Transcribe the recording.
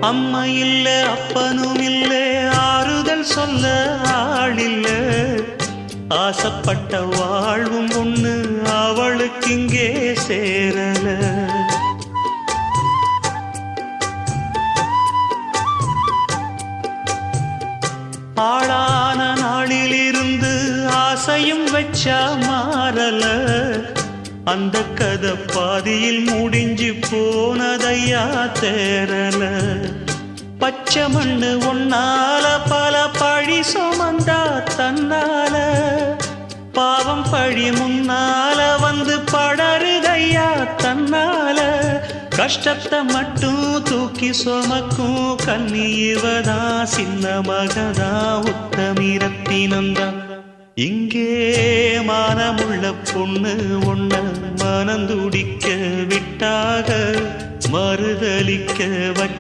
அம்மா இல்ல அப்பனும் இல்ல ஆறுதல் சொல்ல ஆளில்ல ஆசைப்பட்ட வாழ்வும் ஒண்ணு அவளுக்கு இங்கே சேரல ஆளான நாளிலிருந்து ஆசையும் வச்சா மாறல அந்த கதை பாதியில் முடிஞ்சு போனதையா தேரல பச்சை மண்ணு ஒன்னால பல பழி சுமந்தா தன்னால பாவம் பழி முன்னால வந்து படருதையா தன்னால கஷ்டத்தை மட்டும் தூக்கி சுமக்கும் கண்ணீவதா சின்ன மகதா உத்தமிரத்தினந்தா இங்கே மானமுள்ள பொண்ணு ஒண்ண மனந்துடிக்க விட்டாக மறுதலிக்க